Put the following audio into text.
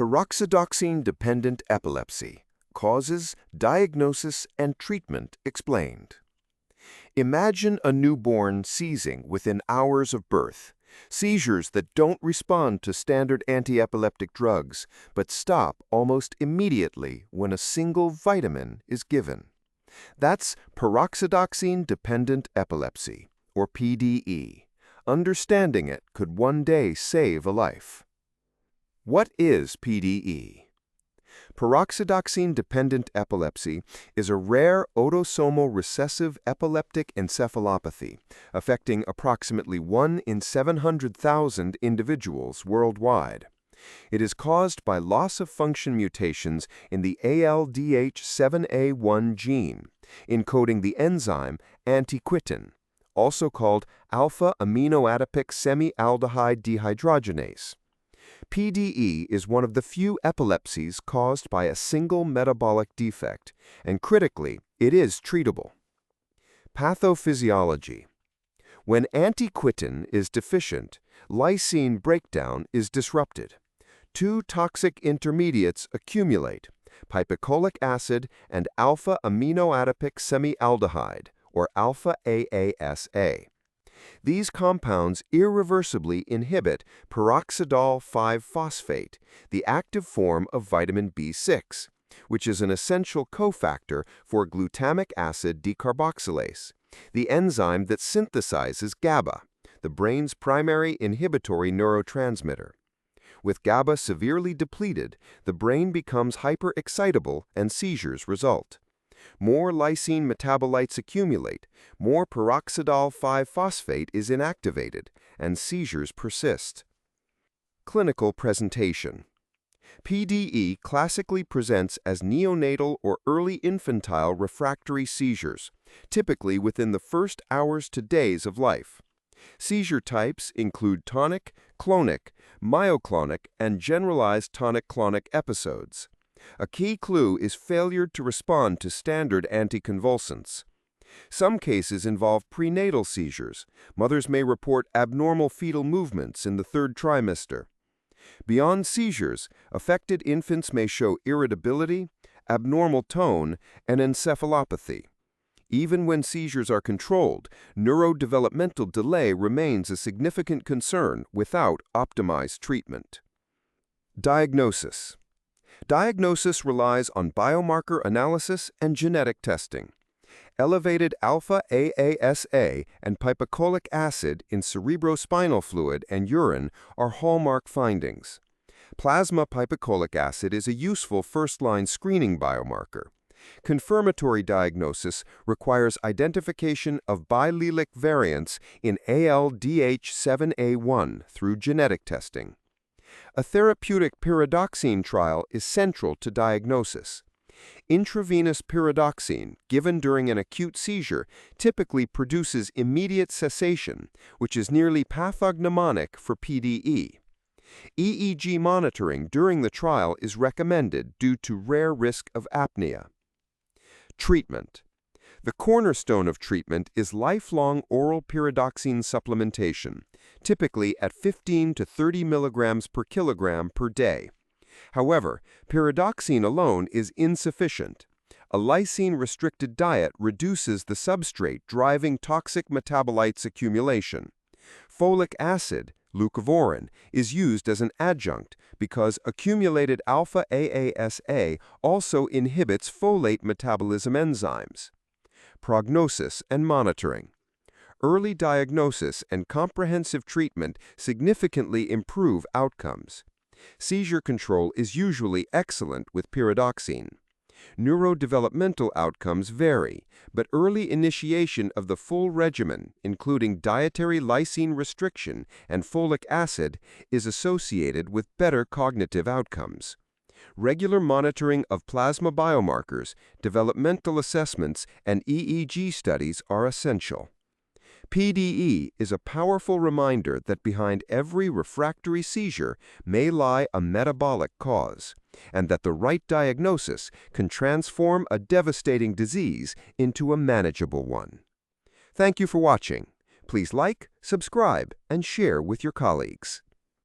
Pyridoxine-Dependent Epilepsy. Causes, diagnosis, and treatment explained. Imagine a newborn seizing within hours of birth. Seizures that don't respond to standard anti-epileptic drugs, but stop almost immediately when a single vitamin is given. That's Pyridoxine-Dependent Epilepsy, or PDE. Understanding it could one day save a life. What is PDE? Pyridoxine-dependent epilepsy is a rare autosomal recessive epileptic encephalopathy affecting approximately 1 in 700,000 individuals worldwide. It is caused by loss-of-function mutations in the ALDH7A1 gene, encoding the enzyme antiquitin, also called alpha-aminoadipic semi-aldehyde dehydrogenase. PDE is one of the few epilepsies caused by a single metabolic defect, and critically, it is treatable. Pathophysiology. When antiquitin is deficient, lysine breakdown is disrupted. Two toxic intermediates accumulate, pipecolic acid and alpha-aminoadipic semi-aldehyde, or alpha-AASA. These compounds irreversibly inhibit peroxidol 5-phosphate, the active form of vitamin B6, which is an essential cofactor for glutamic acid decarboxylase, the enzyme that synthesizes GABA, the brain's primary inhibitory neurotransmitter. With GABA severely depleted, the brain becomes hyperexcitable and seizures result. More lysine metabolites accumulate, more peroxidol 5-phosphate is inactivated, and seizures persist. Clinical presentation. PDE classically presents as neonatal or early infantile refractory seizures, typically within the first hours to days of life. Seizure types include tonic, clonic, myoclonic, and generalized tonic-clonic episodes. A key clue is failure to respond to standard anticonvulsants. Some cases involve prenatal seizures. Mothers may report abnormal fetal movements in the third trimester. Beyond seizures, affected infants may show irritability, abnormal tone, and encephalopathy. Even when seizures are controlled, neurodevelopmental delay remains a significant concern without optimized treatment. Diagnosis. Diagnosis relies on biomarker analysis and genetic testing. Elevated alpha-AASA and pipecolic acid in cerebrospinal fluid and urine are hallmark findings. Plasma pipecolic acid is a useful first-line screening biomarker. Confirmatory diagnosis requires identification of biallelic variants in ALDH7A1 through genetic testing. A therapeutic pyridoxine trial is central to diagnosis. Intravenous pyridoxine, given during an acute seizure, typically produces immediate cessation, which is nearly pathognomonic for PDE. EEG monitoring during the trial is recommended due to rare risk of apnea. Treatment. The cornerstone of treatment is lifelong oral pyridoxine supplementation, typically at 15 to 30 milligrams per kilogram per day. However, pyridoxine alone is insufficient. A lysine-restricted diet reduces the substrate driving toxic metabolites accumulation. Folic acid, leucovorin, is used as an adjunct because accumulated alpha-AASA also inhibits folate metabolism enzymes. Prognosis and monitoring. Early diagnosis and comprehensive treatment significantly improve outcomes. Seizure control is usually excellent with pyridoxine. Neurodevelopmental outcomes vary, but early initiation of the full regimen, including dietary lysine restriction and folic acid, is associated with better cognitive outcomes. Regular monitoring of plasma biomarkers, developmental assessments, and EEG studies are essential. PDE is a powerful reminder that behind every refractory seizure may lie a metabolic cause, and that the right diagnosis can transform a devastating disease into a manageable one. Thank you for watching. Please like, subscribe, and share with your colleagues.